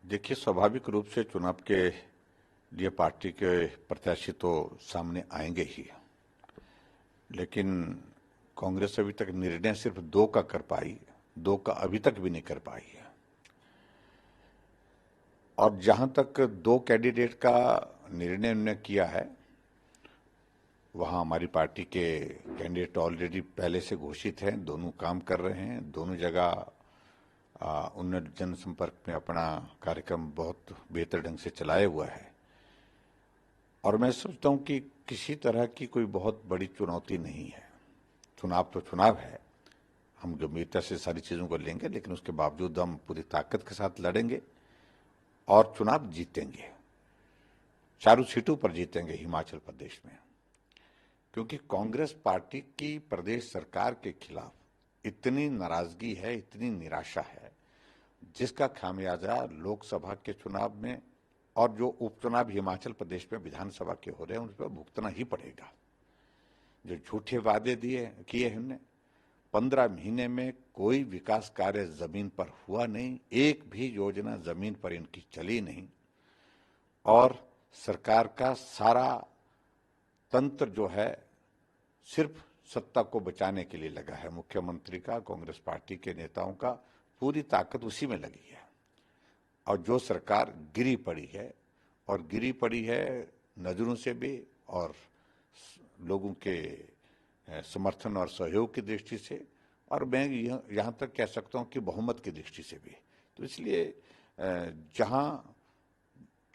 देखिए, स्वाभाविक रूप से चुनाव के लिए पार्टी के प्रत्याशी तो सामने आएंगे ही, लेकिन कांग्रेस अभी तक निर्णय सिर्फ दो का कर पाई, दो का अभी तक भी नहीं कर पाई है। और जहां तक दो कैंडिडेट का निर्णय उन्होंने किया है, वहां हमारी पार्टी के कैंडिडेट ऑलरेडी पहले से घोषित हैं, दोनों काम कर रहे हैं, दोनों जगह उन्नत जनसंपर्क में अपना कार्यक्रम बहुत बेहतर ढंग से चलाए हुआ है। और मैं सोचता हूं कि किसी तरह की कोई बहुत बड़ी चुनौती नहीं है। चुनाव तो चुनाव है, हम गंभीरता से सारी चीजों को लेंगे, लेकिन उसके बावजूद हम पूरी ताकत के साथ लड़ेंगे और चुनाव जीतेंगे। चारों सीटों पर जीतेंगे हिमाचल प्रदेश में, क्योंकि कांग्रेस पार्टी की प्रदेश सरकार के खिलाफ इतनी नाराजगी है, इतनी निराशा है, जिसका खामियाजा लोकसभा के चुनाव में और जो उपचुनाव हिमाचल प्रदेश में विधानसभा के हो रहे हैं उन पर भुगतना ही पड़ेगा। जो झूठे वादे किए हमने, 15 महीने में कोई विकास कार्य जमीन पर हुआ नहीं, एक भी योजना जमीन पर इनकी चली नहीं। और सरकार का सारा तंत्र जो है सिर्फ सत्ता को बचाने के लिए लगा है। मुख्यमंत्री का, कांग्रेस पार्टी के नेताओं का पूरी ताकत उसी में लगी है। और जो सरकार गिरी पड़ी है, और गिरी पड़ी है नजरों से भी और लोगों के समर्थन और सहयोग की दृष्टि से, और मैं यहाँ तक कह सकता हूँ कि बहुमत की दृष्टि से भी। तो इसलिए जहाँ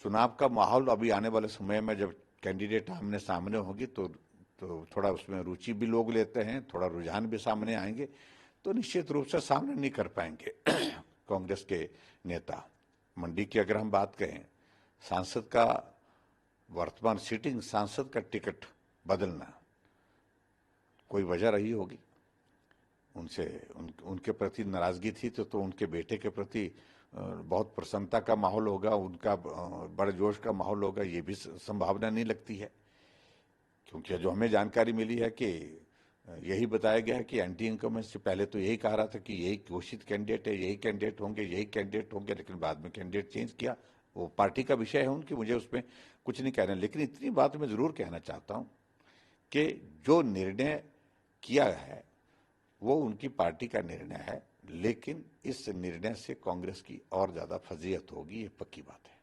चुनाव का माहौल अभी आने वाले समय में जब कैंडिडेट आमने सामने होगी तो थोड़ा उसमें रुचि भी लोग लेते हैं, थोड़ा रुझान भी सामने आएंगे, तो निश्चित रूप से सामने नहीं कर पाएंगे कांग्रेस के नेता। मंडी की अगर हम बात करें, सांसद का वर्तमान सिटिंग सांसद का टिकट बदलना कोई वजह रही होगी, उनसे उनके प्रति नाराजगी थी तो उनके बेटे के प्रति बहुत प्रसन्नता का माहौल होगा, उनका बड़े जोश का माहौल होगा, ये भी संभावना नहीं लगती है। क्योंकि जो हमें जानकारी मिली है कि यही बताया गया है कि एंटी इनकम्बेंसी से पहले तो यही कहा रहा था कि यही घोषित कैंडिडेट है, यही कैंडिडेट होंगे, यही कैंडिडेट होंगे, लेकिन बाद में कैंडिडेट चेंज किया। वो पार्टी का विषय है उनकी, मुझे उसमें कुछ नहीं कहना। लेकिन इतनी बात मैं जरूर कहना चाहता हूं कि जो निर्णय किया है वो उनकी पार्टी का निर्णय है, लेकिन इस निर्णय से कांग्रेस की और ज्यादा फजीहत होगी, ये पक्की बात है।